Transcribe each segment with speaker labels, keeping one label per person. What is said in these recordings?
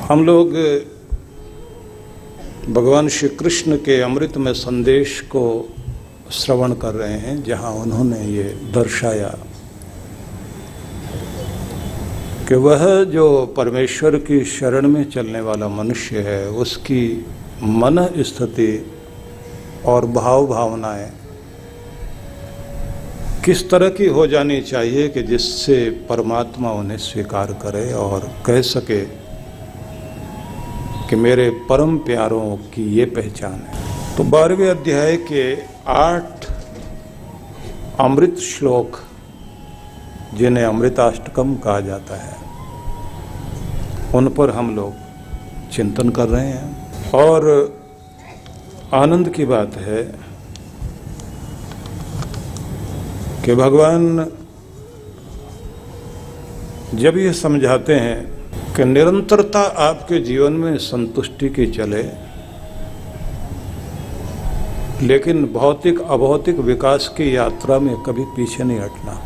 Speaker 1: हम लोग भगवान श्री कृष्ण के अमृतमय संदेश को श्रवण कर रहे हैं, जहां उन्होंने ये दर्शाया कि वह जो परमेश्वर की शरण में चलने वाला मनुष्य है, उसकी मन स्थिति और भाव भावनाएं किस तरह की हो जानी चाहिए कि जिससे परमात्मा उन्हें स्वीकार करे और कह सके कि मेरे परम प्यारों की ये पहचान है। तो 12वें अध्याय के 8 अमृत श्लोक, जिन्हें अमृताष्टकम कहा जाता है, उन पर हम लोग चिंतन कर रहे हैं। और आनंद की बात है कि भगवान जब ये समझाते हैं कि निरंतरता आपके जीवन में संतुष्टि की चले, लेकिन भौतिक अभौतिक विकास की यात्रा में कभी पीछे नहीं हटना।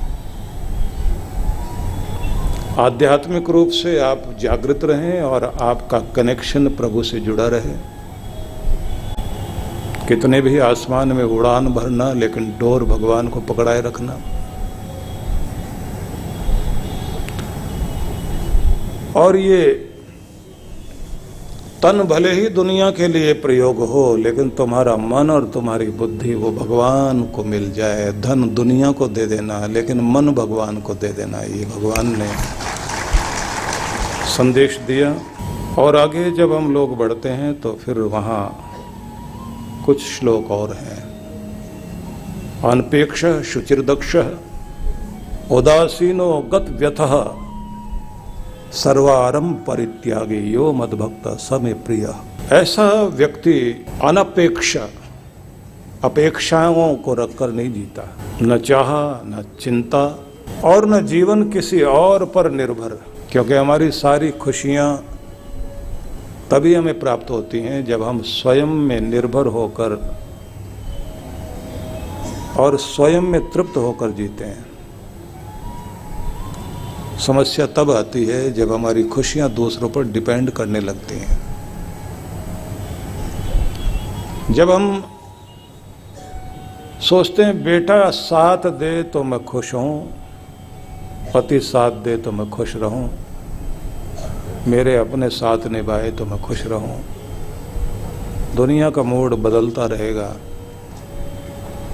Speaker 1: आध्यात्मिक रूप से आप जागृत रहें और आपका कनेक्शन प्रभु से जुड़ा रहे। कितने भी आसमान में उड़ान भरना, लेकिन डोर भगवान को पकड़ाए रखना। और ये तन भले ही दुनिया के लिए प्रयोग हो, लेकिन तुम्हारा मन और तुम्हारी बुद्धि वो भगवान को मिल जाए। धन दुनिया को दे देना, लेकिन मन भगवान को दे देना, ये भगवान ने संदेश दिया। और आगे जब हम लोग बढ़ते हैं तो फिर वहाँ कुछ श्लोक और हैं। अनपेक्ष शुचिर्दक्ष उदासीनो गत व्यथः सर्वारंभ परित्यागी यो मद्भक्त स मे प्रिय। ऐसा व्यक्ति अनपेक्ष, अपेक्षाओं को रखकर नहीं जीता, न चाहा न चिंता और न जीवन किसी और पर निर्भर। क्योंकि हमारी सारी खुशियां तभी हमें प्राप्त होती हैं जब हम स्वयं में निर्भर होकर और स्वयं में तृप्त होकर जीते हैं। समस्या तब आती है जब हमारी खुशियां दूसरों पर डिपेंड करने लगती हैं। जब हम सोचते हैं बेटा साथ दे तो मैं खुश हूं, पति साथ दे तो मैं खुश रहूं, मेरे अपने साथ निभाए तो मैं खुश रहूं, दुनिया का मूड बदलता रहेगा,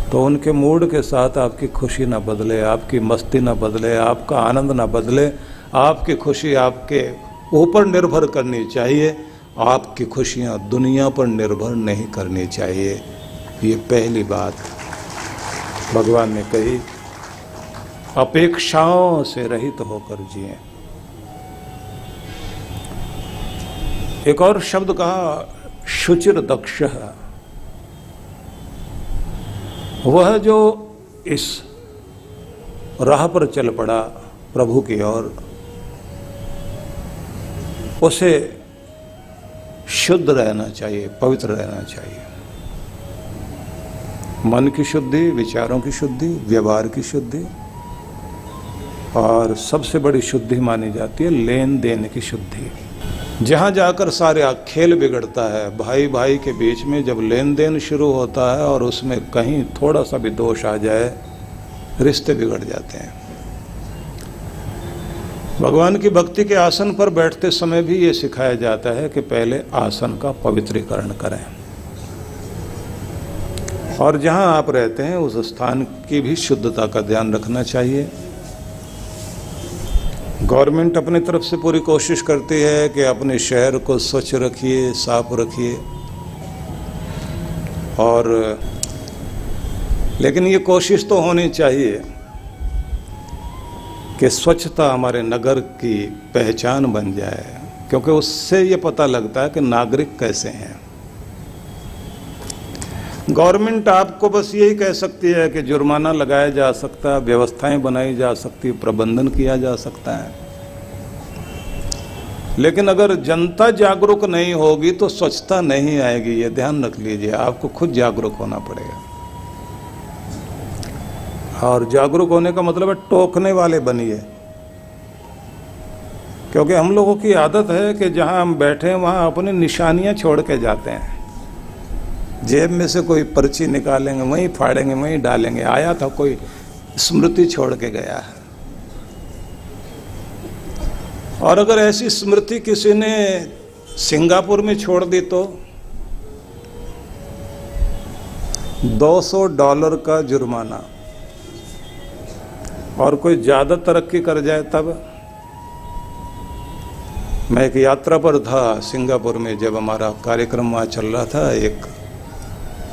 Speaker 1: तो उनके मूड के साथ आपकी खुशी ना बदले, आपकी मस्ती ना बदले, आपका आनंद ना बदले। आपकी खुशी आपके ऊपर निर्भर करनी चाहिए, आपकी खुशियाँ दुनिया पर निर्भर नहीं करनी चाहिए। ये पहली बात भगवान ने कही। अपेक्षाओं से रहित होकर जिए। एक और शब्द कहा शुचिर दक्ष। वह जो इस राह पर चल पड़ा प्रभु की ओर, उसे शुद्ध रहना चाहिए, पवित्र रहना चाहिए। मन की शुद्धि, विचारों की शुद्धि, व्यवहार की शुद्धि, और सबसे बड़ी शुद्धि मानी जाती है लेन देन की शुद्धि। जहाँ जाकर सारे खेल बिगड़ता है, भाई भाई के बीच में जब लेन देन शुरू होता है और उसमें कहीं थोड़ा सा भी दोष आ जाए, रिश्ते बिगड़ जाते हैं। भगवान की भक्ति के आसन पर बैठते समय भी ये सिखाया जाता है कि पहले आसन का पवित्रीकरण करें, और जहाँ आप रहते हैं उस स्थान की भी शुद्धता का ध्यान रखना चाहिए। गवर्नमेंट अपनी तरफ से पूरी कोशिश करती है कि अपने शहर को स्वच्छ रखिए, साफ रखिए, और लेकिन ये कोशिश तो होनी चाहिए कि स्वच्छता हमारे नगर की पहचान बन जाए, क्योंकि उससे ये पता लगता है कि नागरिक कैसे हैं। गवर्नमेंट आपको बस यही कह सकती है कि जुर्माना लगाया जा सकता है, व्यवस्थाएं बनाई जा सकती, प्रबंधन किया जा सकता है, लेकिन अगर जनता जागरूक नहीं होगी तो स्वच्छता नहीं आएगी। ये ध्यान रख लीजिए, आपको खुद जागरूक होना पड़ेगा। और जागरूक होने का मतलब है टोकने वाले बनिए क्योंकि हम लोगों की आदत है कि जहाँ हम बैठे हैं वहाँ अपनी निशानियाँ छोड़ के जाते हैं। जेब में से कोई पर्ची निकालेंगे, वहीं फाड़ेंगे, वहीं डालेंगे। आया था कोई, स्मृति छोड़ के गया है। और अगर ऐसी स्मृति किसी ने सिंगापुर में छोड़ दी तो $200 का जुर्माना। और कोई ज़्यादा तरक्की कर जाए तब। मैं एक यात्रा पर था सिंगापुर में, जब हमारा कार्यक्रम वहाँ चल रहा था। एक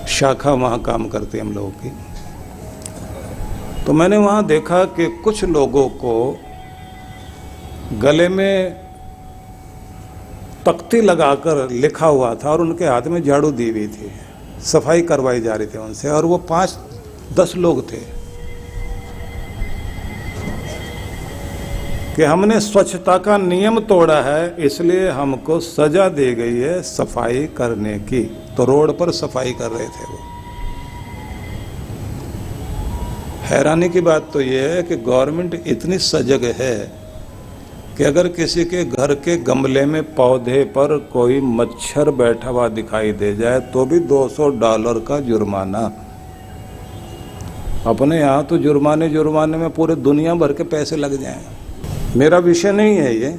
Speaker 1: शाखा वहाँ काम करती हम लोगों की। तो मैंने वहाँ देखा कि कुछ लोगों को गले में तख्ती लगाकर लिखा हुआ था और उनके हाथ में झाड़ू दी हुई थी। सफाई करवाई जा रही थी उनसे, और वो 5-10 लोग थे कि हमने स्वच्छता का नियम तोड़ा है, इसलिए हमको सजा दी गई है सफाई करने की। तो रोड पर सफाई कर रहे थे वो। हैरानी की बात तो ये है कि गवर्नमेंट इतनी सजग है कि अगर किसी के घर के गमले में पौधे पर कोई मच्छर बैठा हुआ दिखाई दे जाए तो भी $200 का जुर्माना। अपने यहाँ तो जुर्माने में पूरे दुनिया भर के पैसे लग जाएं। मेरा विषय नहीं है ये,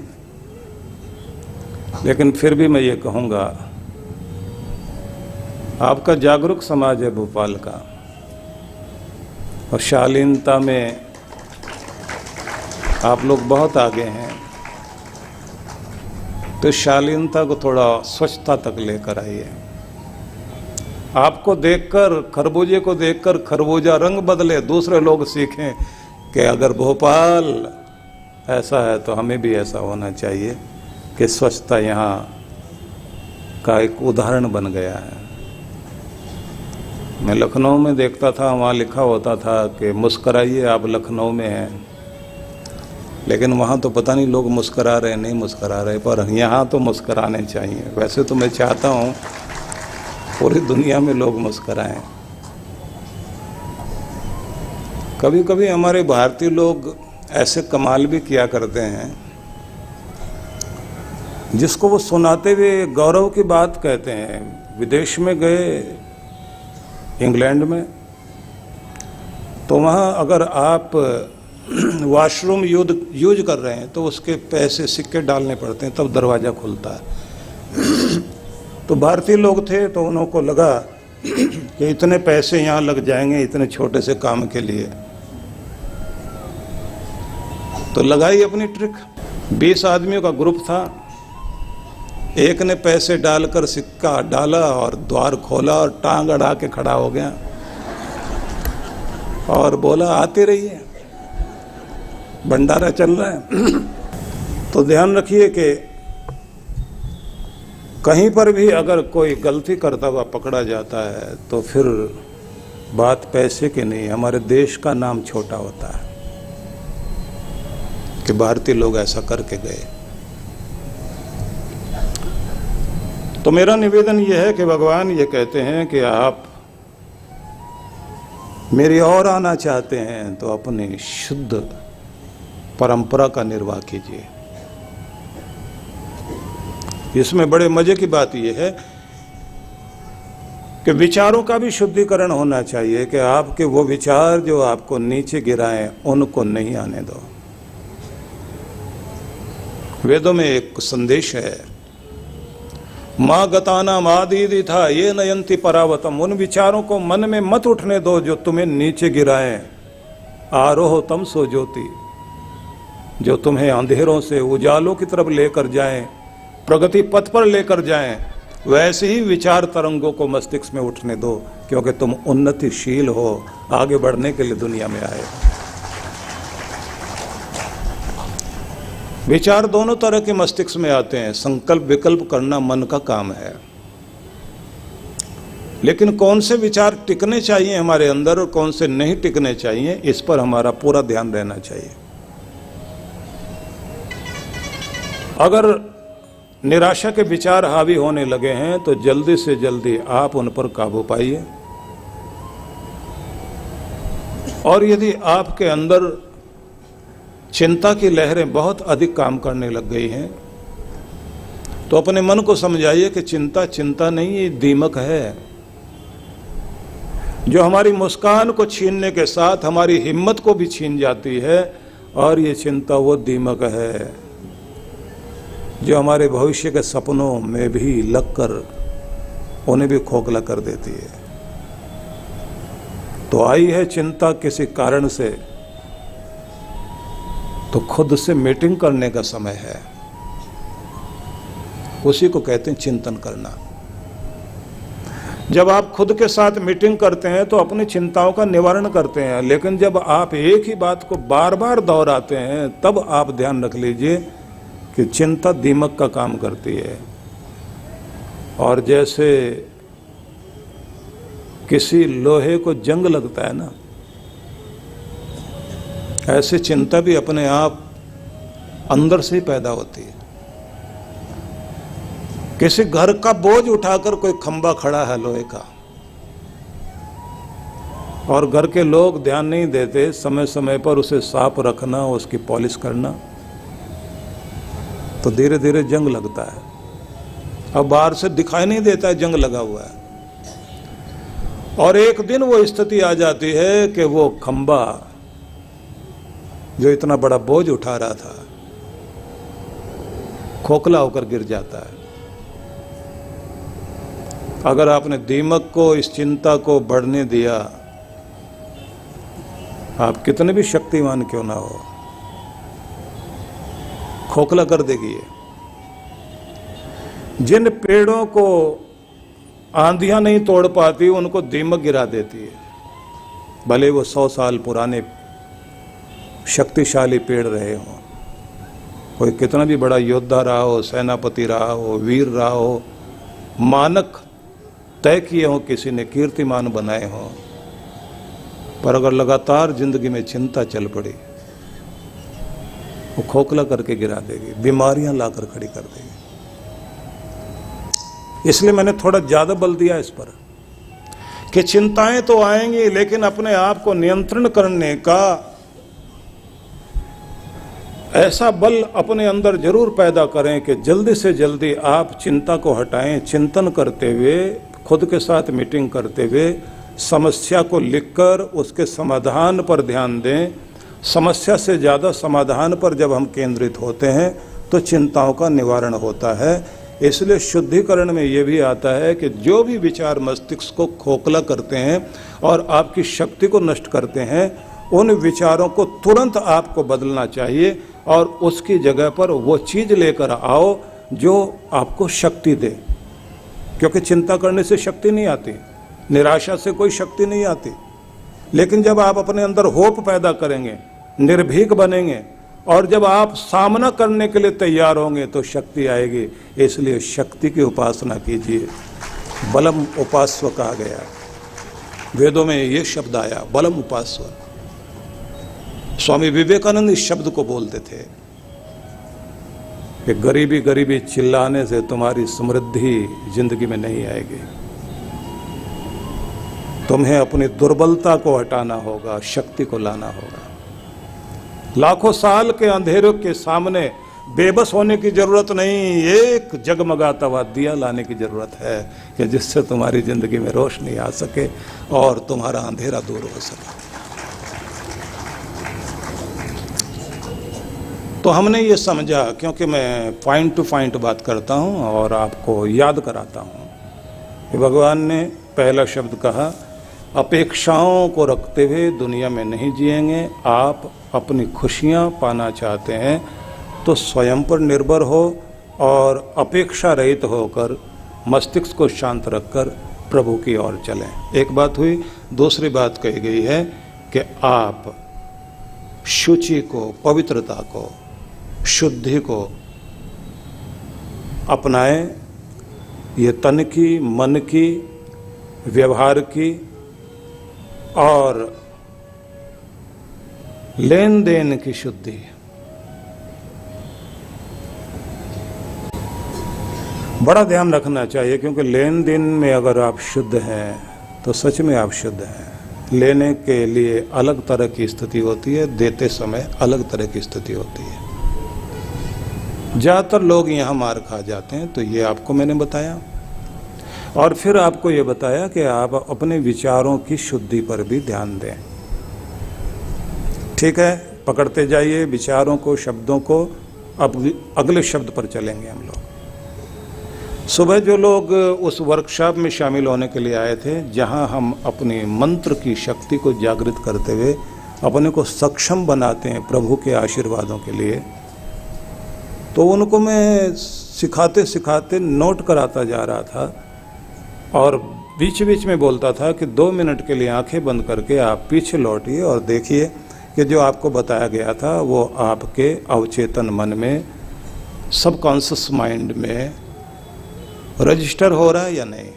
Speaker 1: लेकिन फिर भी मैं ये कहूँगा, आपका जागरूक समाज है भोपाल का, और शालीनता में आप लोग बहुत आगे हैं। तो शालीनता को थोड़ा स्वच्छता तक लेकर आइए। आपको देखकर, खरबूजे को देखकर खरबूजा रंग बदले, दूसरे लोग सीखें कि अगर भोपाल ऐसा है तो हमें भी ऐसा होना चाहिए कि स्वच्छता यहाँ का एक उदाहरण बन गया है। मैं लखनऊ में देखता था, वहाँ लिखा होता था कि मुस्कराइए, आप लखनऊ में हैं। लेकिन वहाँ तो पता नहीं लोग मुस्करा रहे नहीं मुस्करा रहे, पर यहाँ तो मुस्कराने चाहिए। वैसे तो मैं चाहता हूँ पूरी दुनिया में लोग मुस्कराएं। कभी कभी हमारे भारतीय लोग ऐसे कमाल भी किया करते हैं जिसको वो सुनाते हुए गौरव की बात कहते हैं। विदेश में गए, इंग्लैंड में, तो वहाँ अगर आप वॉशरूम यूज कर रहे हैं तो उसके पैसे सिक्के डालने पड़ते हैं, तब दरवाज़ा खुलता है। तो भारतीय लोग थे तो उनको लगा कि इतने पैसे यहाँ लग जाएंगे इतने छोटे से काम के लिए, तो लगाई अपनी ट्रिक। 20 आदमियों का ग्रुप था। एक ने पैसे डालकर सिक्का डाला और द्वार खोला और टांग अड़ा के खड़ा हो गया और बोला, आते रहिए, भंडारा चल रहा है। तो ध्यान रखिए कि कहीं पर भी अगर कोई गलती करता हुआ पकड़ा जाता है तो फिर बात पैसे की नहीं, हमारे देश का नाम छोटा होता है कि भारतीय लोग ऐसा करके गए। तो मेरा निवेदन यह है कि भगवान ये कहते हैं कि आप मेरी ओर आना चाहते हैं तो अपनी शुद्ध परंपरा का निर्वाह कीजिए। इसमें बड़े मजे की बात यह है कि विचारों का भी शुद्धिकरण होना चाहिए कि आपके वो विचार जो आपको नीचे गिराएं उनको नहीं आने दो। वेदों में एक संदेश है, माँ गताना मादीदी था ये नयंती परावतम। उन विचारों को मन में मत उठने दो जो तुम्हें नीचे गिराएं। आरोह तम सो ज्योति, जो तुम्हें अंधेरों से उजालों की तरफ लेकर जाएं, प्रगति पथ पर लेकर जाएं। वैसे ही विचार तरंगों को मस्तिष्क में उठने दो, क्योंकि तुम उन्नतिशील हो, आगे बढ़ने के लिए दुनिया में आए। विचार दोनों तरह के मस्तिष्क में आते हैं। संकल्प विकल्प करना मन का काम है, लेकिन कौन से विचार टिकने चाहिए हमारे अंदर और कौन से नहीं टिकने चाहिए, इस पर हमारा पूरा ध्यान रहना चाहिए। अगर निराशा के विचार हावी होने लगे हैं तो जल्दी से जल्दी आप उन पर काबू पाइए। और यदि आपके अंदर चिंता की लहरें बहुत अधिक काम करने लग गई हैं, तो अपने मन को समझाइए कि चिंता चिंता नहीं, ये दीमक है जो हमारी मुस्कान को छीनने के साथ हमारी हिम्मत को भी छीन जाती है। और ये चिंता वो दीमक है जो हमारे भविष्य के सपनों में भी लगकर उन्हें भी खोखला कर देती है। तो आई है चिंता किसी कारण से, तो खुद से मीटिंग करने का समय है। उसी को कहते हैं चिंतन करना। जब आप खुद के साथ मीटिंग करते हैं तो अपनी चिंताओं का निवारण करते हैं, लेकिन जब आप एक ही बात को बार बार दोहराते हैं तब आप ध्यान रख लीजिए कि चिंता दीमक का काम करती है। और जैसे किसी लोहे को जंग लगता है ना, ऐसे चिंता भी अपने आप अंदर से ही पैदा होती है। किसी घर का बोझ उठाकर कोई खंबा खड़ा है लोहे का, और घर के लोग ध्यान नहीं देते समय समय पर उसे साफ रखना, उसकी पॉलिश करना, तो धीरे धीरे जंग लगता है। अब बाहर से दिखाई नहीं देता है जंग लगा हुआ है, और एक दिन वो स्थिति आ जाती है कि वो खंबा जो इतना बड़ा बोझ उठा रहा था खोखला होकर गिर जाता है। अगर आपने दीमक को, इस चिंता को बढ़ने दिया, आप कितने भी शक्तिमान क्यों ना हो, खोखला कर देगी ये। जिन पेड़ों को आंधियां नहीं तोड़ पाती उनको दीमक गिरा देती है, भले वो 100 साल पुराने शक्तिशाली पेड़ रहे हों। कोई कितना भी बड़ा योद्धा रहा हो, सेनापति रहा हो, वीर रहा हो, मानक तय किए हों, किसी ने कीर्तिमान बनाए हों, पर अगर लगातार जिंदगी में चिंता चल पड़ी वो खोखला करके गिरा देगी, बीमारियां लाकर खड़ी कर देगी। इसलिए मैंने थोड़ा ज्यादा बल दिया इस पर कि चिंताएं तो आएंगी, लेकिन अपने आप को नियंत्रण करने का ऐसा बल अपने अंदर जरूर पैदा करें कि जल्दी से जल्दी आप चिंता को हटाएं। चिंतन करते हुए, खुद के साथ मीटिंग करते हुए, समस्या को लिखकर उसके समाधान पर ध्यान दें। समस्या से ज़्यादा समाधान पर जब हम केंद्रित होते हैं तो चिंताओं का निवारण होता है। इसलिए शुद्धिकरण में ये भी आता है कि जो भी विचार मस्तिष्क को खोखला करते हैं और आपकी शक्ति को नष्ट करते हैं, उन विचारों को तुरंत आपको बदलना चाहिए और उसकी जगह पर वो चीज़ लेकर आओ जो आपको शक्ति दे। क्योंकि चिंता करने से शक्ति नहीं आती, निराशा से कोई शक्ति नहीं आती। लेकिन जब आप अपने अंदर होप पैदा करेंगे, निर्भीक बनेंगे, और जब आप सामना करने के लिए तैयार होंगे तो शक्ति आएगी। इसलिए शक्ति की उपासना कीजिए। बलम उपास्व कहा गया, वेदों में ये शब्द आया, बलम उपास्व। स्वामी विवेकानंद इस शब्द को बोलते थे कि गरीबी गरीबी चिल्लाने से तुम्हारी समृद्धि जिंदगी में नहीं आएगी। तुम्हें अपनी दुर्बलता को हटाना होगा, शक्ति को लाना होगा। लाखों साल के अंधेरों के सामने बेबस होने की जरूरत नहीं, एक जगमगाता हुआ दिया लाने की जरूरत है कि जिससे तुम्हारी जिंदगी में रोशनी आ सके और तुम्हारा अंधेरा दूर हो सके। तो हमने ये समझा, क्योंकि मैं पॉइंट टू पॉइंट बात करता हूँ और आपको याद कराता हूँ कि भगवान ने पहला शब्द कहा, अपेक्षाओं को रखते हुए दुनिया में नहीं जिएंगे। आप अपनी खुशियाँ पाना चाहते हैं तो स्वयं पर निर्भर हो और अपेक्षा रहित होकर मस्तिष्क को शांत रखकर प्रभु की ओर चलें। एक बात हुई। दूसरी बात कही गई है कि आप शुचि को, पवित्रता को, शुद्धि को अपनाएं। ये तन की, मन की, व्यवहार की और लेन देन की शुद्धि। बड़ा ध्यान रखना चाहिए, क्योंकि लेन देन में अगर आप शुद्ध हैं तो सच में आप शुद्ध हैं। लेने के लिए अलग तरह की स्थिति होती है, देते समय अलग तरह की स्थिति होती है। ज़्यादातर लोग यहाँ मार खा जाते हैं, तो ये आपको मैंने बताया। और फिर आपको ये बताया कि आप अपने विचारों की शुद्धि पर भी ध्यान दें। ठीक है, पकड़ते जाइए विचारों को, शब्दों को। अब अगले शब्द पर चलेंगे हम लोग। सुबह जो लोग उस वर्कशॉप में शामिल होने के लिए आए थे, जहां हम अपने मंत्र की शक्ति को जागृत करते हुए अपने को सक्षम बनाते हैं प्रभु के आशीर्वादों के लिए, तो उनको मैं सिखाते सिखाते नोट कराता जा रहा था और बीच बीच में बोलता था कि 2 मिनट के लिए आंखें बंद करके आप पीछे लौटिए और देखिए कि जो आपको बताया गया था वो आपके अवचेतन मन में, सबकॉन्शियस माइंड में रजिस्टर हो रहा है या नहीं,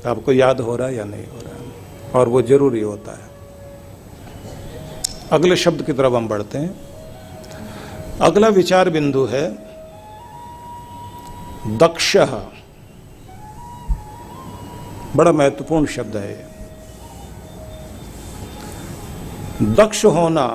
Speaker 1: आपको याद हो रहा है या नहीं हो रहा है, और वो जरूरी होता है। अगले शब्द की तरफ हम बढ़ते हैं। अगला विचार बिंदु है दक्षः। बड़ा महत्वपूर्ण शब्द है ये। दक्ष होना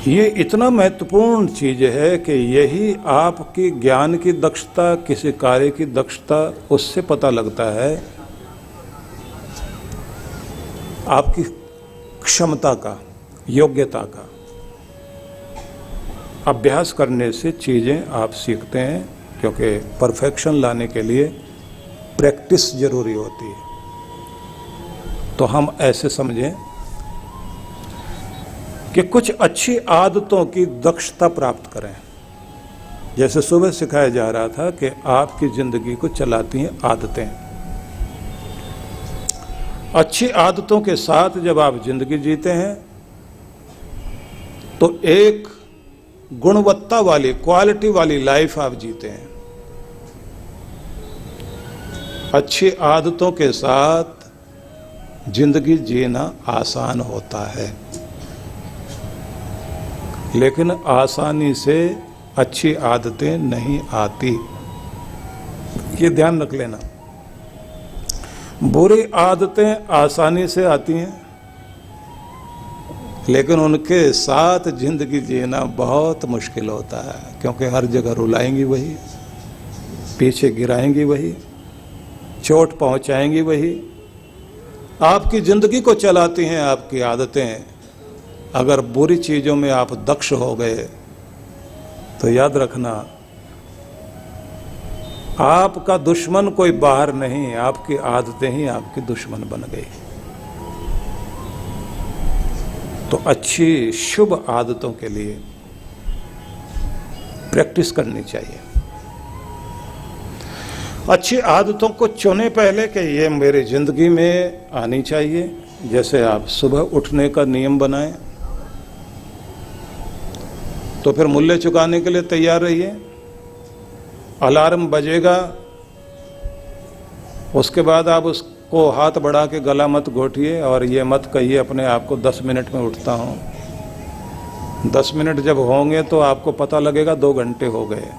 Speaker 1: ये इतना महत्वपूर्ण चीज है कि यही आपकी ज्ञान की दक्षता, किसी कार्य की दक्षता, उससे पता लगता है आपकी क्षमता का, योग्यता का। अभ्यास करने से चीजें आप सीखते हैं, क्योंकि परफेक्शन लाने के लिए प्रैक्टिस जरूरी होती है। तो हम ऐसे समझें कि कुछ अच्छी आदतों की दक्षता प्राप्त करें। जैसे सुबह सिखाया जा रहा था कि आपकी जिंदगी को चलाती हैं आदतें। अच्छी आदतों के साथ जब आप जिंदगी जीते हैं तो एक गुणवत्ता वाली, क्वालिटी वाली लाइफ आप जीते हैं। अच्छी आदतों के साथ जिंदगी जीना आसान होता है, लेकिन आसानी से अच्छी आदतें नहीं आती। ये ध्यान रख लेना। बुरी आदतें आसानी से आती हैं, लेकिन उनके साथ जिंदगी जीना बहुत मुश्किल होता है, क्योंकि हर जगह रुलाएंगी वही, पीछे गिराएंगी वही, चोट पहुंचाएंगी वही। आपकी जिंदगी को चलाती हैं आपकी आदतें। अगर बुरी चीजों में आप दक्ष हो गए तो याद रखना, आपका दुश्मन कोई बाहर नहीं, आपकी आदतें ही आपकी दुश्मन बन गई। तो अच्छी शुभ आदतों के लिए प्रैक्टिस करनी चाहिए। अच्छी आदतों को चुने पहले कि ये मेरी जिंदगी में आनी चाहिए। जैसे आप सुबह उठने का नियम बनाएं, तो फिर मूल्य चुकाने के लिए तैयार रहिए। अलार्म बजेगा, उसके बाद आप उसको हाथ बढ़ा के गला मत घोटिए और ये मत कहिए अपने आप को 10 मिनट में उठता हूँ। 10 मिनट जब होंगे तो आपको पता लगेगा 2 घंटे हो गए।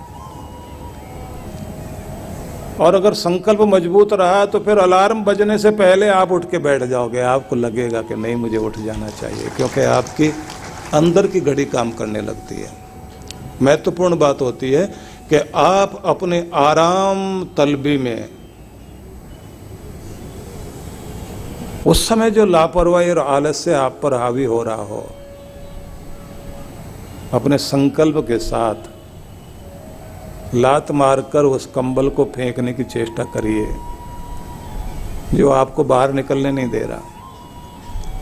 Speaker 1: और अगर संकल्प मजबूत रहा तो फिर अलार्म बजने से पहले आप उठ के बैठ जाओगे। आपको लगेगा कि नहीं, मुझे उठ जाना चाहिए, क्योंकि आपकी अंदर की घड़ी काम करने लगती है। महत्वपूर्ण बात होती है कि आप अपने आराम तलबी में उस समय जो लापरवाही और आलस्य आप पर हावी हो रहा हो, अपने संकल्प के साथ लात मारकर उस कंबल को फेंकने की चेष्टा करिए जो आपको बाहर निकलने नहीं दे रहा,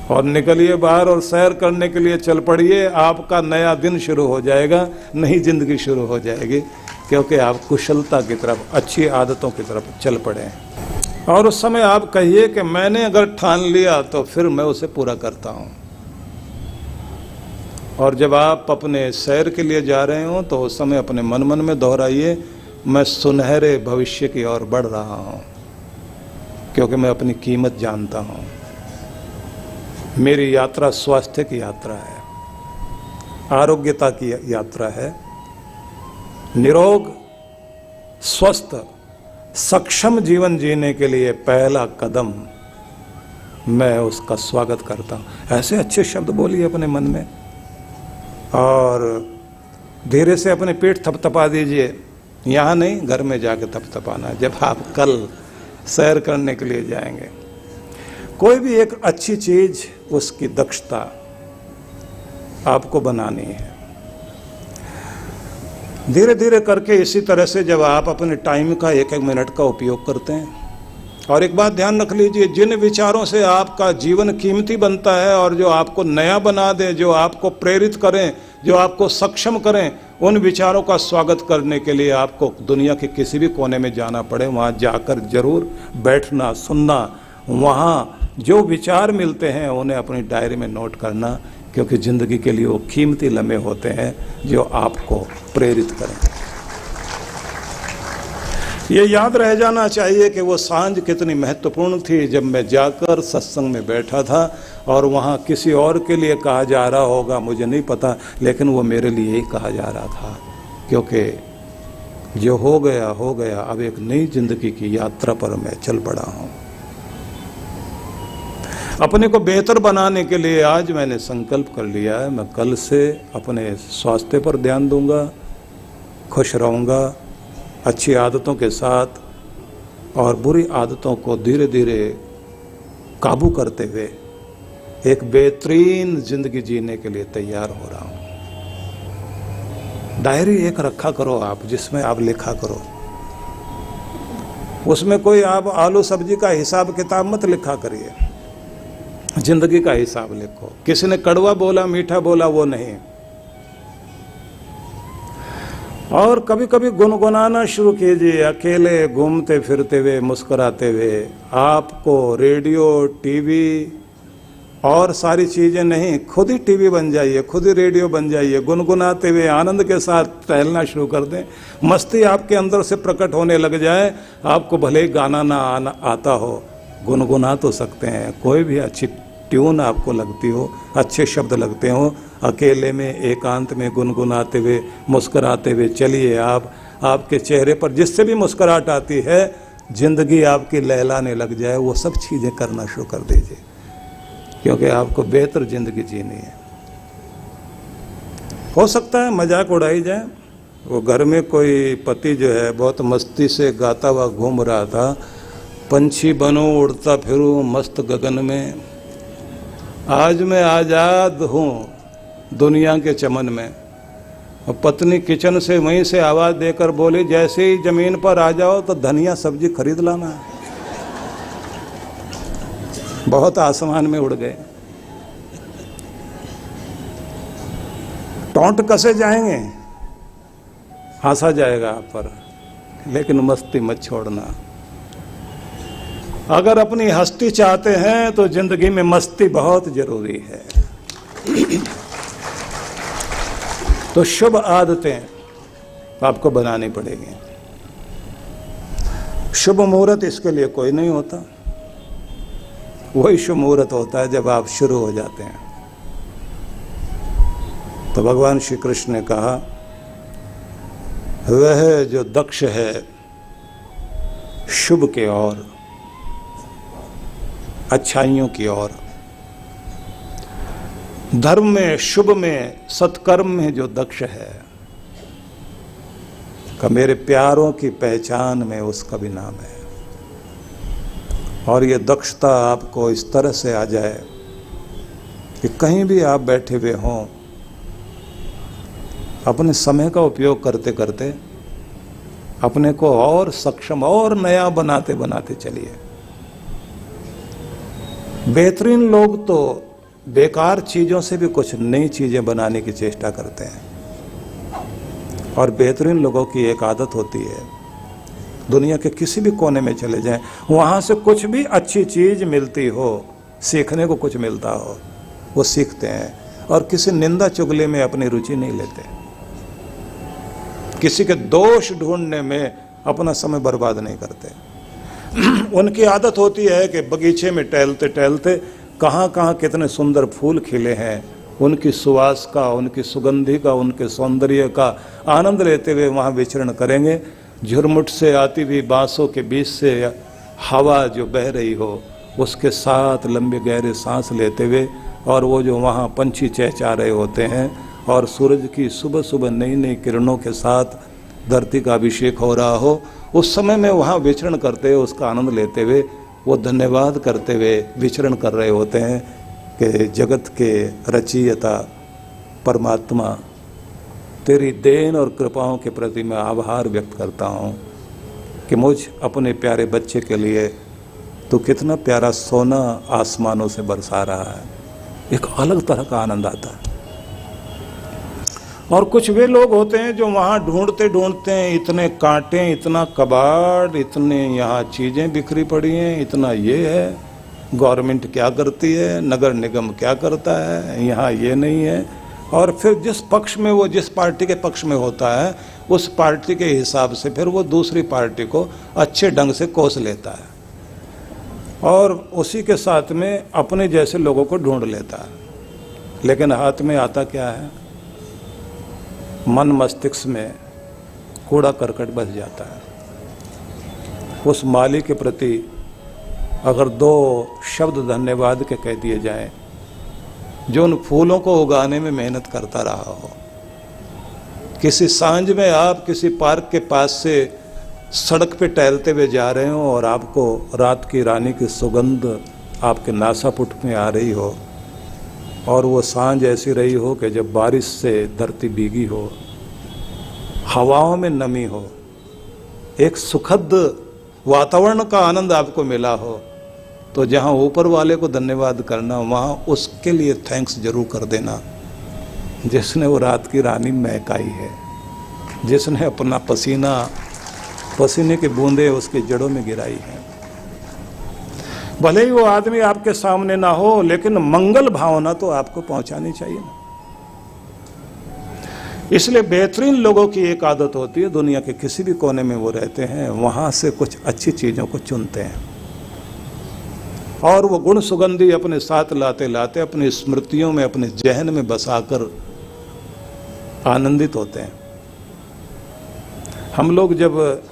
Speaker 1: और निकलिए बाहर और सैर करने के लिए चल पड़िए। आपका नया दिन शुरू हो जाएगा, नई जिंदगी शुरू हो जाएगी, क्योंकि आप कुशलता की तरफ, अच्छी आदतों की तरफ चल पड़े हैं। और उस समय आप कहिए कि मैंने अगर ठान लिया तो फिर मैं उसे पूरा करता हूँ। और जब आप अपने सैर के लिए जा रहे हो तो उस समय अपने मन मन में दोहराइए, मैं सुनहरे भविष्य की ओर बढ़ रहा हूँ, क्योंकि मैं अपनी कीमत जानता हूँ। मेरी यात्रा स्वास्थ्य की यात्रा है, आरोग्यता की यात्रा है। निरोग, स्वस्थ, सक्षम जीवन जीने के लिए पहला कदम मैं उसका स्वागत करता हूँ। ऐसे अच्छे शब्द बोलिए अपने मन में और धीरे से अपने पेट थपथपा दीजिए। यहाँ नहीं, घर में जाके थपथपाना जब आप कल सैर करने के लिए जाएंगे। कोई भी एक अच्छी चीज, उसकी दक्षता आपको बनानी है। धीरे धीरे करके इसी तरह से जब आप अपने टाइम का एक एक मिनट का उपयोग करते हैं, और एक बात ध्यान रख लीजिए, जिन विचारों से आपका जीवन कीमती बनता है और जो आपको नया बना दे, जो आपको प्रेरित करें, जो आपको सक्षम करें, उन विचारों का स्वागत करने के लिए आपको दुनिया के किसी भी कोने में जाना पड़े, वहाँ जाकर जरूर बैठना, सुनना, वहाँ जो विचार मिलते हैं उन्हें अपनी डायरी में नोट करना, क्योंकि ज़िंदगी के लिए वो कीमती लम्हे होते हैं जो आपको प्रेरित करें। ये याद रह जाना चाहिए कि वो सांझ कितनी महत्वपूर्ण थी जब मैं जाकर सत्संग में बैठा था, और वहाँ किसी और के लिए कहा जा रहा होगा मुझे नहीं पता, लेकिन वो मेरे लिए ही कहा जा रहा था, क्योंकि जो हो गया, अब एक नई जिंदगी की यात्रा पर मैं चल पड़ा हूँ। अपने को बेहतर बनाने के लिए आज मैंने संकल्प कर लिया है, मैं कल से अपने स्वास्थ्य पर ध्यान दूंगा, खुश रहूंगा, अच्छी आदतों के साथ, और बुरी आदतों को धीरे धीरे काबू करते हुए एक बेहतरीन जिंदगी जीने के लिए तैयार हो रहा हूं। डायरी एक रखा करो आप, जिसमें आप लिखा करो। उसमें कोई आप आलू सब्जी का हिसाब किताब मत लिखा करिए, जिंदगी का हिसाब लिखो। किसी ने कड़वा बोला, मीठा बोला, वो नहीं। और कभी कभी गुनगुनाना शुरू कीजिए, अकेले घूमते फिरते हुए, मुस्कुराते हुए। आपको रेडियो, टीवी और सारी चीजें नहीं, खुद ही टीवी बन जाइए, खुद ही रेडियो बन जाइए, गुनगुनाते हुए आनंद के साथ टहलना शुरू कर दें। मस्ती आपके अंदर से प्रकट होने लग जाए। आपको भले ही गाना ना आता हो, गुनगुना तो सकते हैं। कोई भी अच्छी ट्यून आपको लगती हो, अच्छे शब्द लगते हो, अकेले में एकांत में गुनगुनाते हुए, मुस्कुराते हुए चलिए। आपके चेहरे पर जिससे भी मुस्कुराहट आती है, जिंदगी आपकी लहलाने लग जाए, वो सब चीज़ें करना शुरू कर दीजिए, क्योंकि आपको बेहतर जिंदगी जीनी है। हो सकता है मजाक उड़ाई जाए। वो घर में कोई पति जो है बहुत मस्ती से गाता हुआ घूम रहा था, पंछी बनो उड़ता फिरूं मस्त गगन में, आज मैं आज़ाद हूँ दुनिया के चमन में। और पत्नी किचन से वहीं से आवाज़ देकर बोली, जैसे ही ज़मीन पर आ जाओ तो धनिया सब्जी खरीद लाना। बहुत आसमान में उड़ गए। टोंट कसे जाएंगे, हंसा जाएगा आप पर, लेकिन मस्ती मत छोड़ना। अगर अपनी हस्ती चाहते हैं तो जिंदगी में मस्ती बहुत जरूरी है। तो शुभ आदतें आपको बनानी पड़ेगी। शुभ मुहूर्त इसके लिए कोई नहीं होता, वही शुभ मुहूर्त होता है जब आप शुरू हो जाते हैं। तो भगवान श्री कृष्ण ने कहा, वह जो दक्ष है शुभ के ओर, अच्छाइयों की ओर, धर्म में, शुभ में, सत्कर्म में जो दक्ष है, का मेरे प्यारों की पहचान में उसका भी नाम है। और ये दक्षता आपको इस तरह से आ जाए कि कहीं भी आप बैठे हुए हों, अपने समय का उपयोग करते करते अपने को और सक्षम और नया बनाते बनाते चलिए। बेहतरीन लोग तो बेकार चीज़ों से भी कुछ नई चीज़ें बनाने की चेष्टा करते हैं। और बेहतरीन लोगों की एक आदत होती है, दुनिया के किसी भी कोने में चले जाएं, वहाँ से कुछ भी अच्छी चीज़ मिलती हो, सीखने को कुछ मिलता हो, वो सीखते हैं और किसी निंदा चुगली में अपनी रुचि नहीं लेते। किसी के दोष ढूंढने में अपना समय बर्बाद नहीं करते। उनकी आदत होती है कि बगीचे में टहलते टहलते कहाँ कहाँ कितने सुंदर फूल खिले हैं, उनकी सुवास का, उनकी सुगंधि का, उनके सौंदर्य का आनंद लेते हुए वहाँ विचरण करेंगे। झुरमुट से आती हुई बांसों के बीच से हवा जो बह रही हो, उसके साथ लंबे गहरे सांस लेते हुए, और वो जो वहाँ पंछी चहचहा रहे होते हैं और सूरज की सुबह सुबह नई नई किरणों के साथ धरती का अभिषेक हो रहा हो, उस समय में वहाँ विचरण करते हुए उसका आनंद लेते हुए वो धन्यवाद करते हुए विचरण कर रहे होते हैं कि जगत के रचयिता परमात्मा, तेरी देन और कृपाओं के प्रति मैं आभार व्यक्त करता हूँ कि मुझ अपने प्यारे बच्चे के लिए तो कितना प्यारा सोना आसमानों से बरसा रहा है। एक अलग तरह का आनंद आता है। और कुछ वे लोग होते हैं जो वहाँ ढूंढते ढूंढते हैं, इतने कांटे, इतना कबाड़, इतने यहाँ चीज़ें बिखरी पड़ी हैं, इतना ये है, गवर्नमेंट क्या करती है, नगर निगम क्या करता है, यहाँ ये नहीं है। और फिर जिस पक्ष में वो, जिस पार्टी के पक्ष में होता है, उस पार्टी के हिसाब से फिर वो दूसरी पार्टी को अच्छे ढंग से कोस लेता है और उसी के साथ में अपने जैसे लोगों को ढूंढ लेता है। लेकिन हाथ में आता क्या है? मन मस्तिष्क में कूड़ा करकट बस जाता है। उस माली के प्रति अगर 2 शब्द धन्यवाद के कह दिए जाएं, जो उन फूलों को उगाने में मेहनत करता रहा हो। किसी सांझ में आप किसी पार्क के पास से सड़क पे टहलते हुए जा रहे हो और आपको रात की रानी की सुगंध आपके नासापुट में आ रही हो, और वो सांझ ऐसी रही हो कि जब बारिश से धरती भीगी हो, हवाओं में नमी हो, एक सुखद वातावरण का आनंद आपको मिला हो, तो जहाँ ऊपर वाले को धन्यवाद करना, वहाँ उसके लिए थैंक्स जरूर कर देना, जिसने वो रात की रानी महकाई है, जिसने अपना पसीने की बूंदें उसकी जड़ों में गिराई हैं। भले ही वो आदमी आपके सामने ना हो, लेकिन मंगल भावना तो आपको पहुंचानी चाहिए ना। इसलिए बेहतरीन लोगों की एक आदत होती है, दुनिया के किसी भी कोने में वो रहते हैं, वहां से कुछ अच्छी चीजों को चुनते हैं और वो गुण सुगंधी अपने साथ लाते लाते अपनी स्मृतियों में, अपने जहन में बसाकर आनंदित होते हैं। हम लोग जब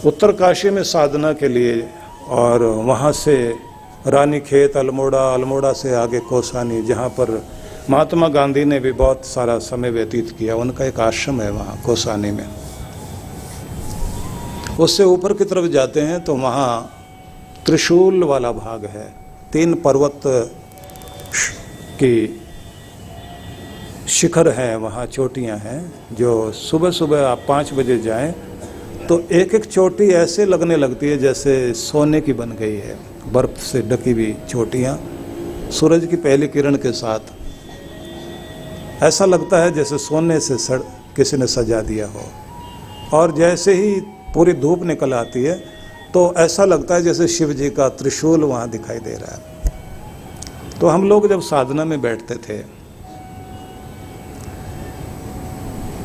Speaker 1: उत्तरकाशी में साधना के लिए और वहाँ से रानीखेत, अल्मोड़ा से आगे कौसानी, जहाँ पर महात्मा गांधी ने भी बहुत सारा समय व्यतीत किया, उनका एक आश्रम है वहाँ कौसानी में। उससे ऊपर की तरफ जाते हैं तो वहाँ त्रिशूल वाला भाग है, 3 पर्वत की शिखर हैं, वहाँ चोटियाँ हैं, जो सुबह सुबह आप 5 बजे जाएं तो एक एक चोटी ऐसे लगने लगती है जैसे सोने की बन गई है, बर्फ से ढकी हुई चोटियाँ सूरज की पहली किरण के साथ। ऐसा लगता है जैसे सोने से किसी ने सजा दिया हो, और जैसे ही पूरी धूप निकल आती है तो ऐसा लगता है जैसे शिव जी का त्रिशूल वहाँ दिखाई दे रहा है। तो हम लोग जब साधना में बैठते थे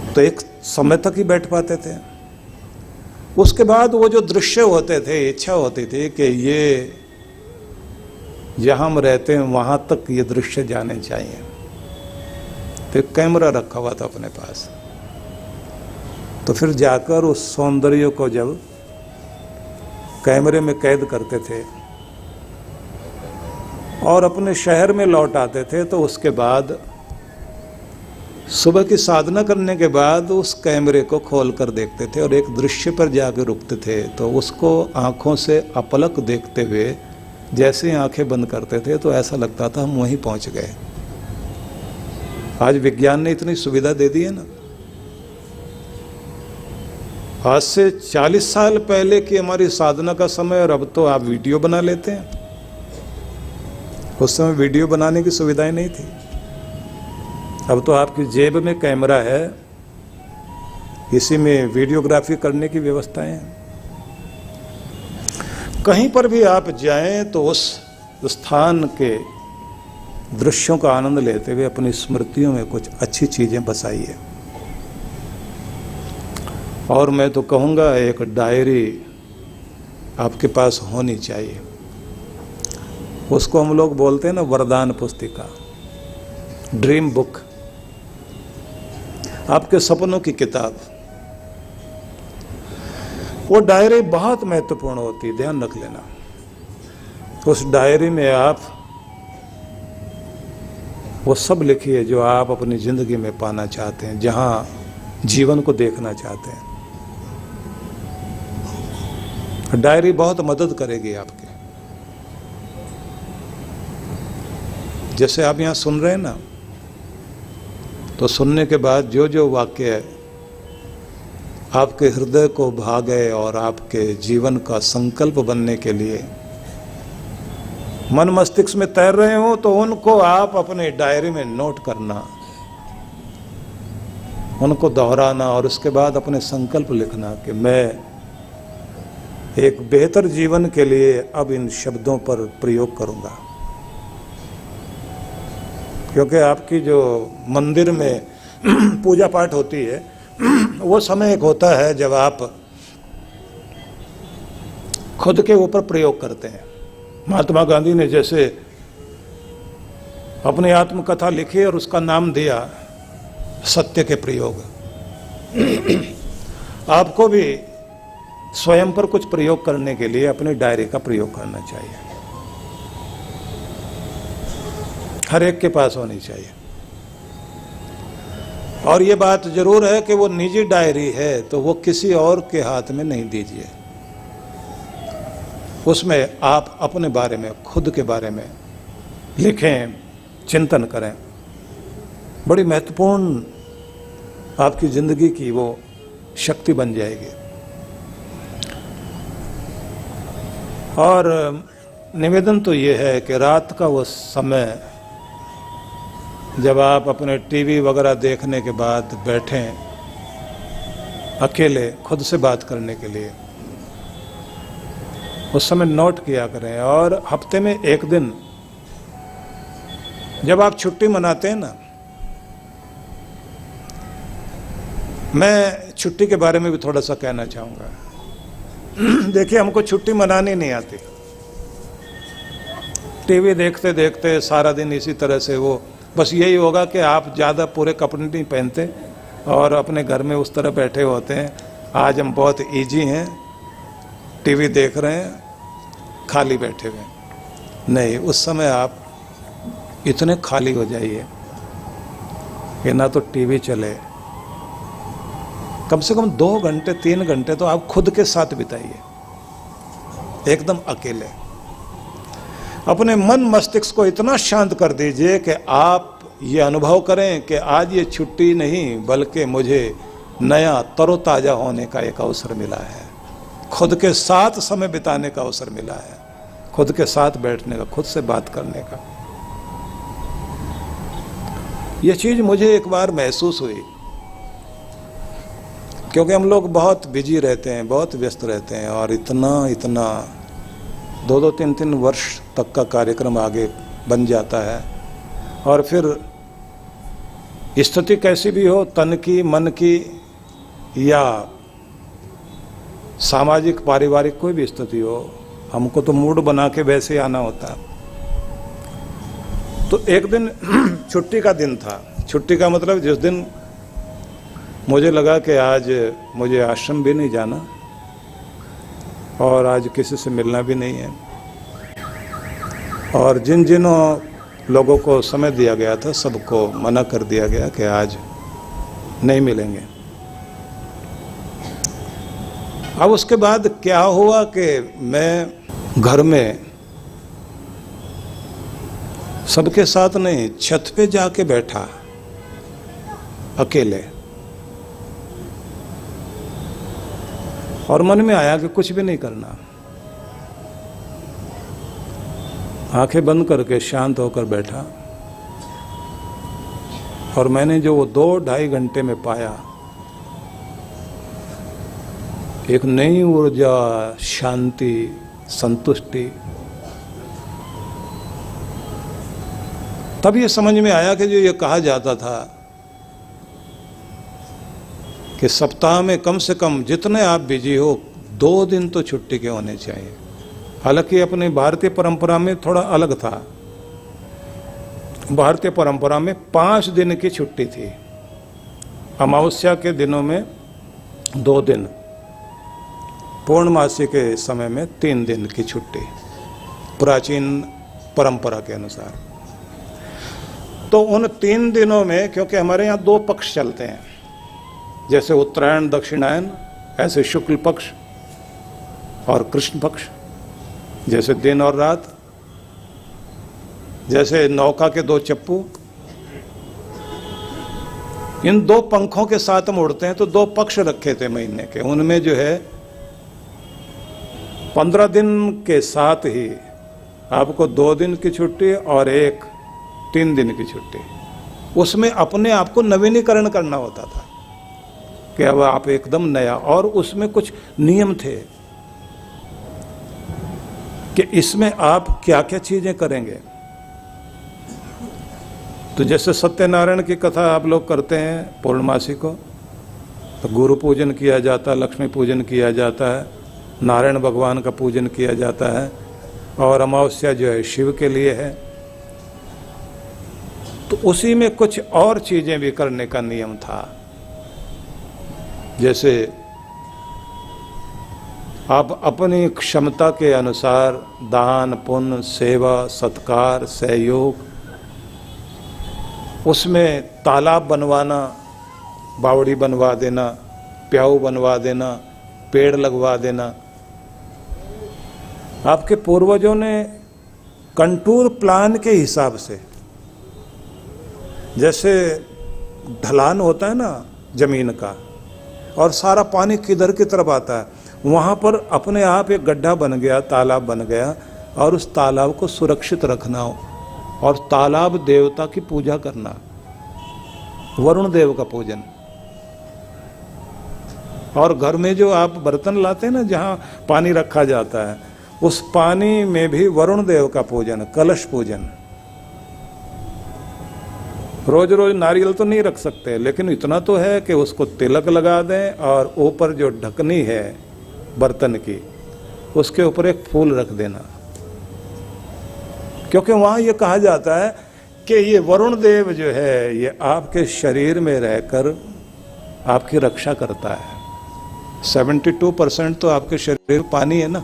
Speaker 1: तो एक समय तक ही बैठ पाते थे, उसके बाद वो जो दृश्य होते थे, इच्छा होती थी कि ये जहाँ हम रहते हैं वहाँ तक ये दृश्य जाने चाहिए। तो एक कैमरा रखा हुआ था अपने पास, तो फिर जाकर उस सौंदर्य को जब कैमरे में कैद करते थे और अपने शहर में लौट आते थे, तो उसके बाद सुबह की साधना करने के बाद उस कैमरे को खोल कर देखते थे और एक दृश्य पर जाकर रुकते थे, तो उसको आँखों से अपलक देखते हुए जैसे ही आंखें बंद करते थे तो ऐसा लगता था हम वहीं पहुंच गए। आज विज्ञान ने इतनी सुविधा दे दी है ना। आज से 40 साल पहले की हमारी साधना का समय, और अब तो आप वीडियो बना लेते हैं। उस समय वीडियो बनाने की सुविधाएं नहीं थी। अब तो आपकी जेब में कैमरा है, इसी में वीडियोग्राफी करने की व्यवस्थाएं हैं। कहीं पर भी आप जाएं तो उस स्थान के दृश्यों का आनंद लेते हुए अपनी स्मृतियों में कुछ अच्छी चीजें बसाइए। और मैं तो कहूँगा एक डायरी आपके पास होनी चाहिए। उसको हम लोग बोलते हैं ना वरदान पुस्तिका, ड्रीम बुक, आपके सपनों की किताब। वो डायरी बहुत महत्वपूर्ण होती है, ध्यान रख लेना। उस डायरी में आप वो सब लिखिए जो आप अपनी जिंदगी में पाना चाहते हैं, जहां जीवन को देखना चाहते हैं। डायरी बहुत मदद करेगी आपकी। जैसे आप यहाँ सुन रहे हैं ना, तो सुनने के बाद जो जो वाक्य आपके हृदय को भा गए और आपके जीवन का संकल्प बनने के लिए मन मस्तिष्क में तैर रहे हो, तो उनको आप अपने डायरी में नोट करना, उनको दोहराना और उसके बाद अपने संकल्प लिखना कि मैं एक बेहतर जीवन के लिए अब इन शब्दों पर प्रयोग करूंगा। क्योंकि आपकी जो मंदिर में पूजा पाठ होती है, वो समय एक होता है जब आप खुद के ऊपर प्रयोग करते हैं। महात्मा गांधी ने जैसे अपनी आत्मकथा लिखी और उसका नाम दिया सत्य के प्रयोग, आपको भी स्वयं पर कुछ प्रयोग करने के लिए अपनी डायरी का प्रयोग करना चाहिए। हर एक के पास होनी चाहिए। और ये बात जरूर है कि वो निजी डायरी है तो वो किसी और के हाथ में नहीं दीजिए। उसमें आप अपने बारे में, खुद के बारे में लिखें, चिंतन करें। बड़ी महत्वपूर्ण आपकी जिंदगी की वो शक्ति बन जाएगी। और निवेदन तो ये है कि रात का वो समय जब आप अपने टीवी वगैरह देखने के बाद बैठें अकेले खुद से बात करने के लिए, उस समय नोट किया करें। और हफ्ते में एक दिन जब आप छुट्टी मनाते हैं ना, मैं छुट्टी के बारे में भी थोड़ा सा कहना चाहूँगा। देखिए, हमको छुट्टी मनानी नहीं आती। टीवी देखते देखते सारा दिन इसी तरह से वो बस यही होगा कि आप ज़्यादा पूरे कपड़े नहीं पहनते और अपने घर में उस तरह बैठे होते हैं, आज हम बहुत इजी हैं, टीवी देख रहे हैं, खाली बैठे हुए। नहीं, उस समय आप इतने खाली हो जाइए कि ना तो टीवी चले, कम से कम 2 घंटे 3 घंटे तो आप खुद के साथ बिताइए, एकदम अकेले। अपने मन मस्तिष्क को इतना शांत कर दीजिए कि आप ये अनुभव करें कि आज ये छुट्टी नहीं बल्कि मुझे नया तरोताजा होने का एक अवसर मिला है, खुद के साथ समय बिताने का अवसर मिला है, खुद के साथ बैठने का, खुद से बात करने का। ये चीज मुझे एक बार महसूस हुई, क्योंकि हम लोग बहुत बिजी रहते हैं, बहुत व्यस्त रहते हैं और इतना 2-2 3-3 वर्ष तक का कार्यक्रम आगे बन जाता है। और फिर स्थिति कैसी भी हो, तन की, मन की या सामाजिक पारिवारिक कोई भी स्थिति हो, हमको तो मूड बना के वैसे आना होता। तो एक दिन छुट्टी का दिन था। छुट्टी का मतलब जिस दिन मुझे लगा कि आज मुझे आश्रम भी नहीं जाना और आज किसी से मिलना भी नहीं है, और जिन लोगों को समय दिया गया था सबको मना कर दिया गया कि आज नहीं मिलेंगे। अब उसके बाद क्या हुआ कि मैं घर में सबके साथ नहीं, छत पे जाके बैठा अकेले, और मन में आया कि कुछ भी नहीं करना। आंखें बंद करके शांत होकर बैठा और मैंने जो वो 2-2.5 घंटे में पाया, एक नई ऊर्जा, शांति, संतुष्टि। तब ये समझ में आया कि जो ये कहा जाता था कि सप्ताह में कम से कम जितने आप बिजी हो 2 दिन तो छुट्टी के होने चाहिए। हालांकि अपनी भारतीय परंपरा में थोड़ा अलग था। भारतीय परंपरा में 5 दिन की छुट्टी थी, अमावस्या के दिनों में 2 दिन, पूर्णमासी के समय में 3 दिन की छुट्टी। प्राचीन परंपरा के अनुसार। तो उन 3 दिनों में, क्योंकि हमारे यहाँ 2 पक्ष चलते हैं, जैसे उत्तरायण दक्षिणायन, ऐसे शुक्ल पक्ष और कृष्ण पक्ष, जैसे दिन और रात, जैसे नौका के 2 चप्पू, इन 2 पंखों के साथ हम उड़ते हैं। तो 2 पक्ष रखे थे महीने के, उनमें जो है 15 दिन के साथ ही आपको 2 दिन की छुट्टी और 3 दिन की छुट्टी। उसमें अपने आप को नवीनीकरण करना होता था कि अब आप एकदम नया, और उसमें कुछ नियम थे कि इसमें आप क्या क्या चीजें करेंगे। तो जैसे सत्यनारायण की कथा आप लोग करते हैं पूर्णमासी को, तो गुरु पूजन किया जाता है, लक्ष्मी पूजन किया जाता है, नारायण भगवान का पूजन किया जाता है, और अमावस्या जो है शिव के लिए है। तो उसी में कुछ और चीजें भी करने का नियम था, जैसे आप अपनी क्षमता के अनुसार दान पुण्य सेवा सत्कार सहयोग, उसमें तालाब बनवाना, बावड़ी बनवा देना, प्याऊ बनवा देना, पेड़ लगवा देना। आपके पूर्वजों ने कंटूर प्लान के हिसाब से, जैसे ढलान होता है ना जमीन का, और सारा पानी किधर की तरफ आता है, वहाँ पर अपने आप एक गड्ढा बन गया, तालाब बन गया, और उस तालाब को सुरक्षित रखना हो, और तालाब देवता की पूजा करना, वरुण देव का पूजन। और घर में जो आप बर्तन लाते हैं ना, जहाँ पानी रखा जाता है, उस पानी में भी वरुण देव का पूजन, कलश पूजन। रोज रोज नारियल तो नहीं रख सकते, लेकिन इतना तो है कि उसको तिलक लगा दें, और ऊपर जो ढकनी है बर्तन की, उसके ऊपर एक फूल रख देना, क्योंकि वहां ये कहा जाता है कि ये वरुण देव जो है ये आपके शरीर में रहकर आपकी रक्षा करता है। 72% तो आपके शरीर में पानी है ना,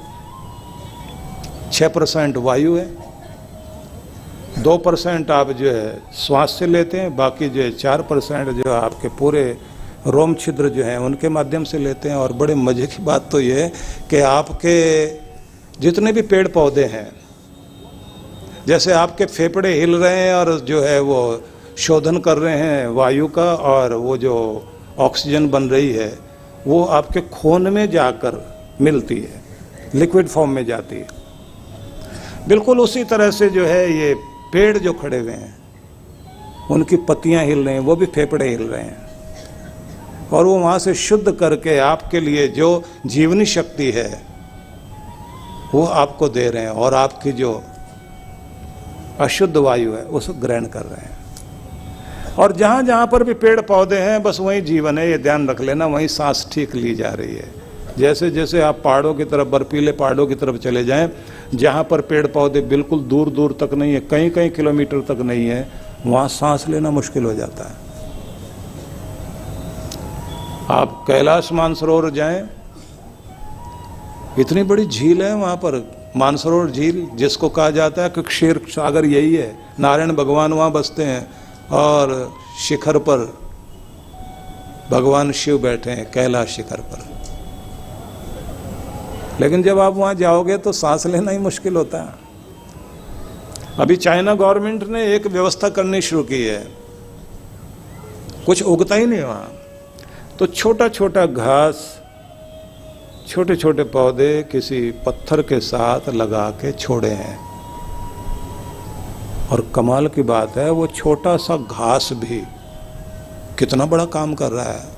Speaker 1: 6% वायु है, 2% आप जो है श्वास से लेते हैं, बाकी जो है 4% जो आपके पूरे रोम छिद्र जो हैं उनके माध्यम से लेते हैं। और बड़े मजे की बात तो ये है कि आपके जितने भी पेड़ पौधे हैं, जैसे आपके फेफड़े हिल रहे हैं और जो है वो शोधन कर रहे हैं वायु का, और वो जो ऑक्सीजन बन रही है वो आपके खून में जाकर मिलती है, लिक्विड फॉर्म में जाती है। बिल्कुल उसी तरह से जो है ये पेड़ जो खड़े हुए हैं, उनकी पत्तियां हिल रही हैं, वो भी फेफड़े हिल रहे हैं, और वो वहाँ से शुद्ध करके आपके लिए जो जीवनी शक्ति है वो आपको दे रहे हैं, और आपकी जो अशुद्ध वायु है उसको ग्रहण कर रहे हैं। और जहाँ जहाँ पर भी पेड़ पौधे हैं बस वहीं जीवन है, ये ध्यान रख लेना, वहीं सांस ठीक ली जा रही है। जैसे जैसे आप पहाड़ों की तरफ, बर्फीले पहाड़ों की तरफ चले जाएं, जहाँ पर पेड़ पौधे बिल्कुल दूर दूर तक नहीं है, कई कई किलोमीटर तक नहीं है, वहाँ सांस लेना मुश्किल हो जाता है। आप कैलाश मानसरोवर जाएं, इतनी बड़ी झील है वहाँ पर, मानसरोवर झील, जिसको कहा जाता है कि क्षीर सागर यही है। नारायण भगवान वहाँ बसते हैं, और शिखर पर भगवान शिव बैठे हैं, कैलाश शिखर पर। लेकिन जब आप वहाँ जाओगे तो सांस लेना ही मुश्किल होता है। अभी चाइना गवर्नमेंट ने एक व्यवस्था करनी शुरू की है, कुछ उगता ही नहीं वहाँ, तो छोटा छोटा घास, छोटे छोटे पौधे किसी पत्थर के साथ लगा के छोड़े हैं। और कमाल की बात है, वो छोटा सा घास भी कितना बड़ा काम कर रहा है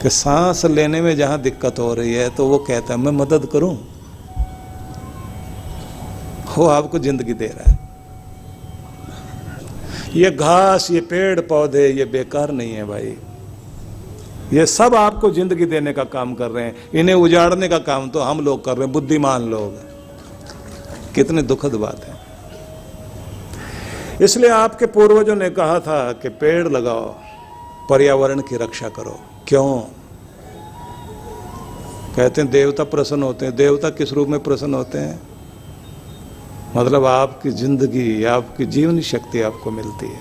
Speaker 1: कि सांस लेने में जहां दिक्कत हो रही है तो वो कहता है मैं मदद करूं, वो आपको जिंदगी दे रहा है। ये घास, ये पेड़ पौधे, ये बेकार नहीं है भाई, ये सब आपको जिंदगी देने का काम कर रहे हैं। इन्हें उजाड़ने का काम तो हम लोग कर रहे हैं, बुद्धिमान लोग। कितनी दुखद बात है। इसलिए आपके पूर्वजों ने कहा था कि पेड़ लगाओ, पर्यावरण की रक्षा करो। क्यों? कहते हैं देवता प्रसन्न होते हैं। देवता किस रूप में प्रसन्न होते हैं? मतलब आपकी जिंदगी, आपकी जीवनी शक्ति आपको मिलती है।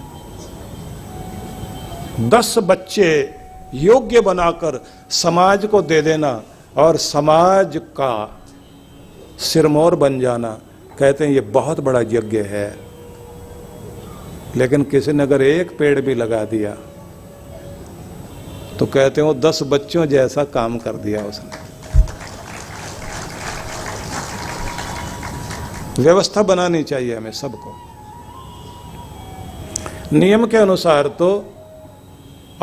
Speaker 1: 10 बच्चे योग्य बनाकर समाज को दे देना और समाज का सिरमौर बन जाना, कहते हैं ये बहुत बड़ा यज्ञ है। लेकिन किसी ने अगर एक पेड़ भी लगा दिया तो कहते हैं वो 10 बच्चों जैसा काम कर दिया उसने। व्यवस्था बनानी चाहिए हमें सबको। नियम के अनुसार तो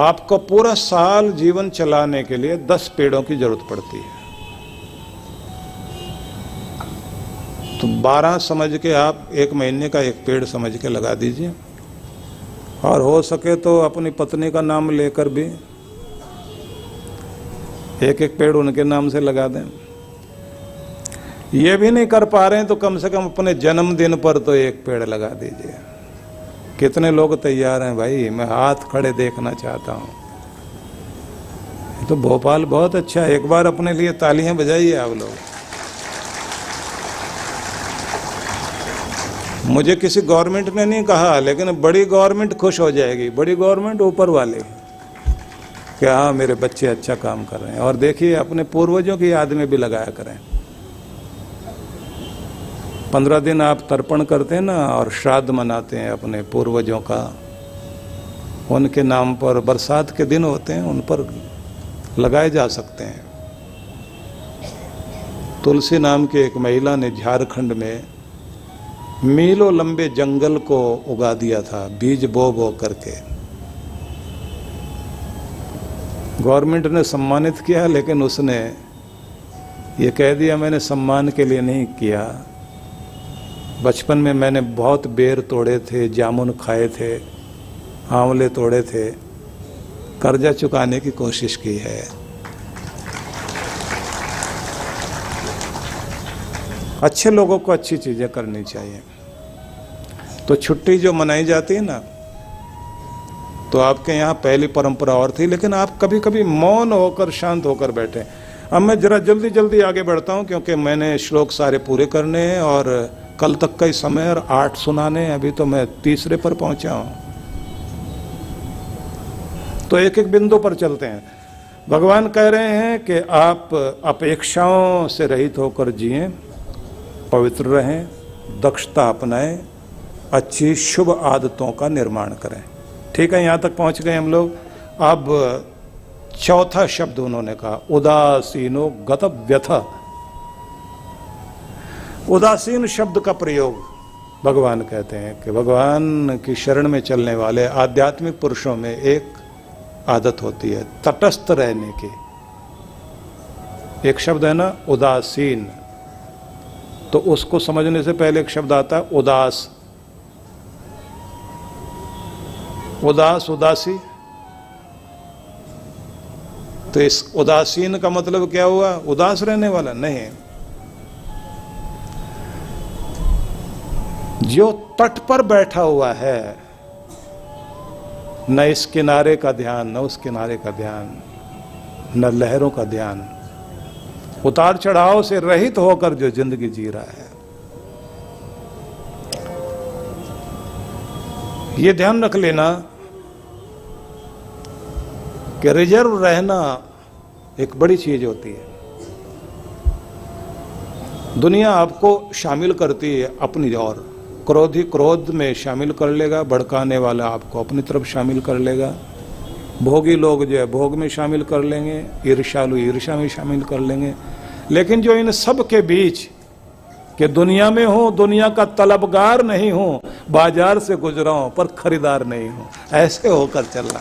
Speaker 1: आपको पूरा साल जीवन चलाने के लिए 10 पेड़ों की जरूरत पड़ती है। तो 12 समझ के आप 1 महीने का 1 पेड़ समझ के लगा दीजिए, और हो सके तो अपनी पत्नी का नाम लेकर भी 1-1 पेड़ उनके नाम से लगा दें। ये भी नहीं कर पा रहे हैं तो कम से कम अपने जन्मदिन पर तो 1 पेड़ लगा दीजिए। कितने लोग तैयार हैं भाई, मैं हाथ खड़े देखना चाहता हूँ। तो भोपाल बहुत अच्छा है, एक बार अपने लिए तालियां बजाइए आप लोग। मुझे किसी गवर्नमेंट ने नहीं कहा, लेकिन बड़ी गवर्नमेंट खुश हो जाएगी। बड़ी गवर्नमेंट ऊपर वाले कि हाँ मेरे बच्चे अच्छा काम कर रहे हैं। और देखिए अपने पूर्वजों की याद में भी लगाया करें। 15 दिन आप तर्पण करते हैं ना, और श्राद्ध मनाते हैं अपने पूर्वजों का, उनके नाम पर बरसात के दिन होते हैं, उन पर लगाए जा सकते हैं। तुलसी नाम की एक महिला ने झारखंड में मीलों लंबे जंगल को उगा दिया था, बीज बो बो करके। गवर्नमेंट ने सम्मानित किया, लेकिन उसने ये कह दिया मैंने सम्मान के लिए नहीं किया। बचपन में मैंने बहुत बेर तोड़े थे, जामुन खाए थे, आंवले तोड़े थे, कर्जा चुकाने की कोशिश की है। अच्छे लोगों को अच्छी चीजें करनी चाहिए। तो छुट्टी जो मनाई जाती है ना, तो आपके यहाँ पहली परंपरा और थी, लेकिन आप कभी कभी मौन होकर, शांत होकर बैठे। अब मैं जरा जल्दी जल्दी आगे बढ़ता हूँ, क्योंकि मैंने श्लोक सारे पूरे करने हैं और कल तक का ही समय और 8 सुनाने हैं। अभी तो मैं 3रे पर पहुंचा हूं। तो एक एक बिंदु पर चलते हैं। भगवान कह रहे हैं कि आप अपेक्षाओं से रहित होकर जिएं, पवित्र रहें, दक्षता अपनाएं, अच्छी शुभ आदतों का निर्माण करें। ठीक है, यहां तक पहुंच गए हम लोग। अब 4था शब्द उन्होंने कहा, उदासीनो गत व्यथा। उदासीन शब्द का प्रयोग भगवान कहते हैं कि भगवान की शरण में चलने वाले आध्यात्मिक पुरुषों में एक आदत होती है तटस्थ रहने की। एक शब्द है ना उदासीन, तो उसको समझने से पहले एक शब्द आता है उदास। उदास, उदासी। तो इस उदासीन का मतलब क्या हुआ? उदास रहने वाला नहीं। जो तट पर बैठा हुआ है, न इस किनारे का ध्यान, न उस किनारे का ध्यान, न लहरों का ध्यान, उतार चढ़ाव से रहित होकर जो जिंदगी जी रहा है, ये ध्यान रख लेना कि रिजर्व रहना एक बड़ी चीज होती है। दुनिया आपको शामिल करती है अपनी ओर। क्रोधी क्रोध में शामिल कर लेगा, भड़काने वाला आपको अपनी तरफ शामिल कर लेगा, भोगी लोग जो है भोग में शामिल कर लेंगे, ईर्ष्यालु ईर्ष्या में शामिल कर लेंगे। लेकिन जो इन सब के बीच कि दुनिया में हूं, दुनिया का तलबगार नहीं हूं, बाजार से गुजरा हूं पर खरीदार नहीं हूं, ऐसे होकर चलना।